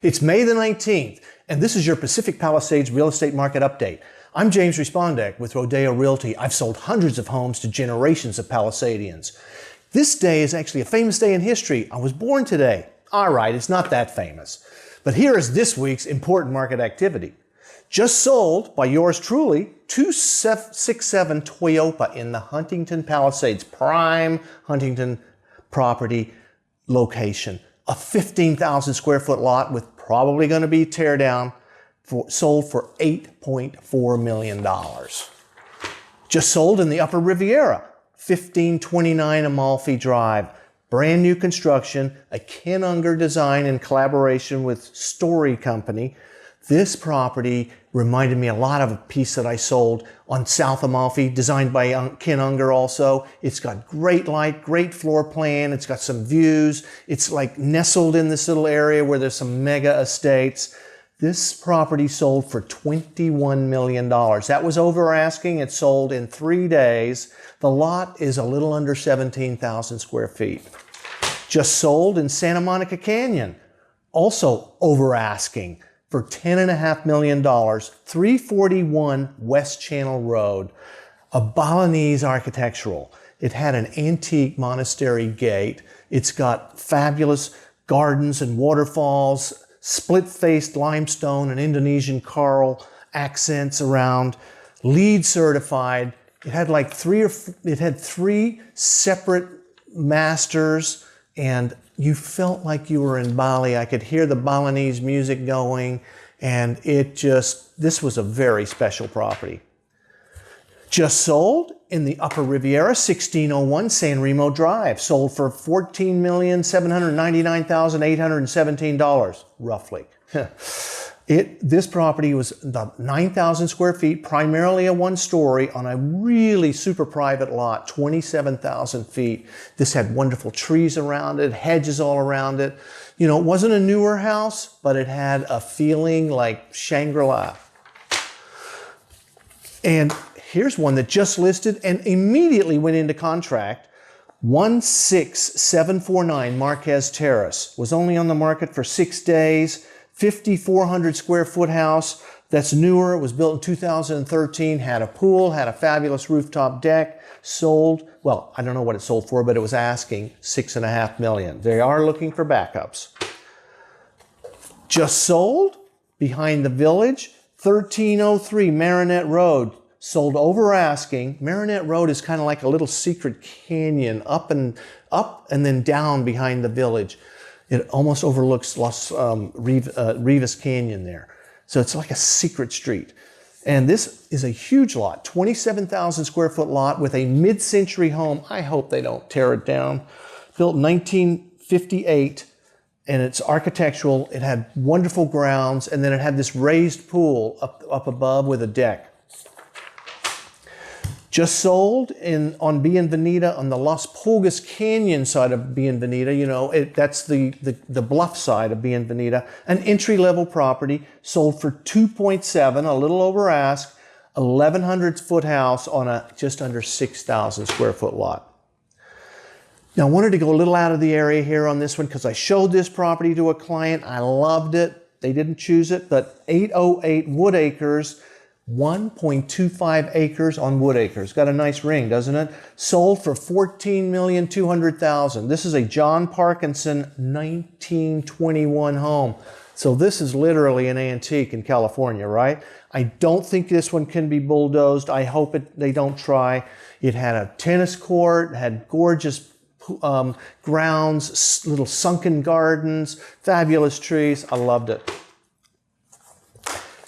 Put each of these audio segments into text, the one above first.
It's May the 19th, and this is your Pacific Palisades real estate market update. I'm James Respondek with Rodeo Realty. I've sold hundreds of homes to generations of Palisadians. This day is actually a famous day in history. I was born today. All right, it's not that famous. But here is this week's important market activity. Just sold by yours truly, 267 Toyota in the Huntington Palisades, prime Huntington property location. A 15,000 square foot lot with probably going to be tear down, sold for $8.4 million. Just sold in the Upper Riviera, 1529 Amalfi Drive. Brand new construction, a Ken Unger design in collaboration with Story Company. This property reminded me a lot of a piece that I sold on South Amalfi, designed by Ken Unger also. It's got great light, great floor plan. It's got some views. It's like nestled in this little area where there's some mega estates. This property sold for $21 million. That was over asking. It sold in 3 days. The lot is a little under 17,000 square feet. Just sold in Santa Monica Canyon. Also over asking for $10.5 million, 341 West Channel Road, a Balinese architectural. It had an antique monastery gate. It's got fabulous gardens and waterfalls, split-faced limestone and Indonesian coral accents around, LEED certified. It had like three separate masters, and you felt like you were in Bali. I could hear the Balinese music going, and this was a very special property. Just sold in the Upper Riviera, 1601 San Remo Drive, sold for $14,799,817, roughly. This property was 9,000 square feet, primarily a one-story on a really super private lot, 27,000 feet. This had wonderful trees around it, hedges all around it. You know, it wasn't a newer house, but it had a feeling like Shangri-La. And here's one that just listed and immediately went into contract. 16749 Marquez Terrace was only on the market for 6 days. 5,400 square foot house that's newer. It was built in 2013, had a pool, had a fabulous rooftop deck, sold, well, I don't know what it sold for, but it was asking $6.5 million. They are looking for backups. Just sold behind the village, 1303 Marinette Road, sold over asking. Marinette Road is kind of like a little secret canyon, up and then down behind the village. It almost overlooks Rivas Canyon there. So it's like a secret street. And this is a huge lot, 27,000 square foot lot with a mid-century home. I hope they don't tear it down. Built in 1958, and it's architectural. It had wonderful grounds, and then it had this raised pool up above with a deck. Just sold on Bienvenida on the Las Pulgas Canyon side of Bienvenida. You know, that's the bluff side of Bienvenida. An entry-level property sold for $2.7, a little over ask, 1,100 foot house on a just under 6,000 square foot lot. Now, I wanted to go a little out of the area here on this one because I showed this property to a client. I loved it. They didn't choose it, but 808 Wood Acres, 1.25 acres on Wood Acres. Got a nice ring, doesn't it? Sold for $14,200,000. This is a John Parkinson 1921 home. So this is literally an antique in California, right? I don't think this one can be bulldozed. I hope they don't try. It had a tennis court, had gorgeous grounds, little sunken gardens, fabulous trees. I loved it.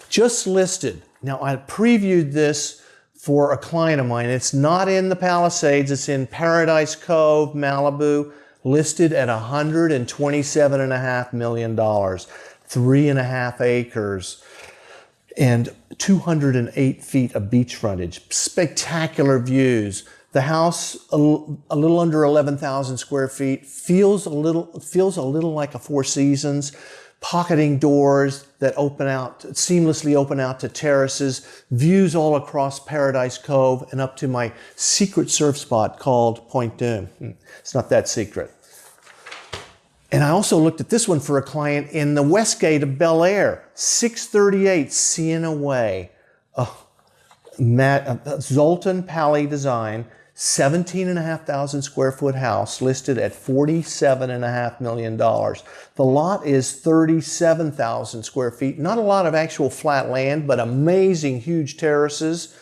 Just listed. Now, I previewed this for a client of mine. It's not in the Palisades. It's in Paradise Cove, Malibu, listed at $127.5 million, 3.5 acres, and 208 feet of beach frontage. Spectacular views. The house, a little under 11,000 square feet, feels a little like a Four Seasons. Pocketing doors that seamlessly open out to terraces, views all across Paradise Cove and up to my secret surf spot called Point Dume. It's not that secret. And I also looked at this one for a client in the Westgate of Bel Air, 638 Sienna Way. Zoltan Pally design, 17,500 square foot house listed at $47.5 million. The lot is 37,000 square feet. Not a lot of actual flat land, but amazing huge terraces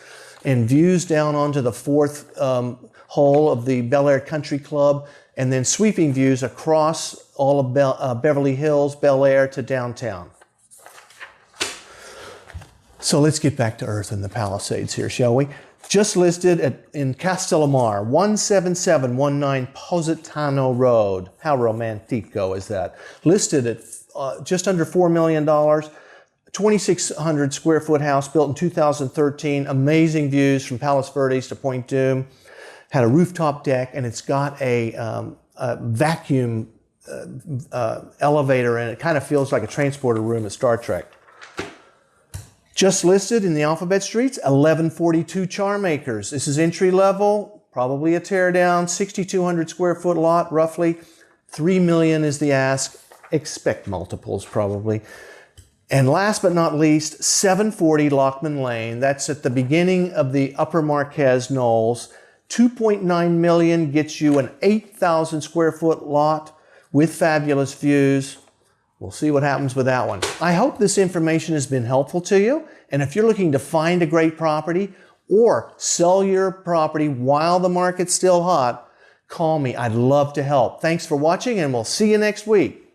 and views down onto the fourth hole of the Bel Air Country Club, and then sweeping views across all of Beverly Hills, Bel Air to downtown. So let's get back to earth in the Palisades here, shall we? Just listed in Castellamar, 17719 Positano Road. How romantico is that? Listed at just under $4 million, 2,600 square foot house built in 2013. Amazing views from Palos Verdes to Point Dume. Had a rooftop deck, and it's got a vacuum elevator, and it kind of feels like a transporter room at Star Trek. Just listed in the Alphabet Streets, 1142 Charmacres. This is entry level, probably a tear down, 6,200 square foot lot, roughly. $3 million is the ask. Expect multiples, probably. And last but not least, 740 Lockman Lane. That's at the beginning of the Upper Marquez Knolls. 2.9 million gets you an 8,000 square foot lot with fabulous views. We'll see what happens with that one. I hope this information has been helpful to you. And if you're looking to find a great property or sell your property while the market's still hot, call me. I'd love to help. Thanks for watching, and we'll see you next week.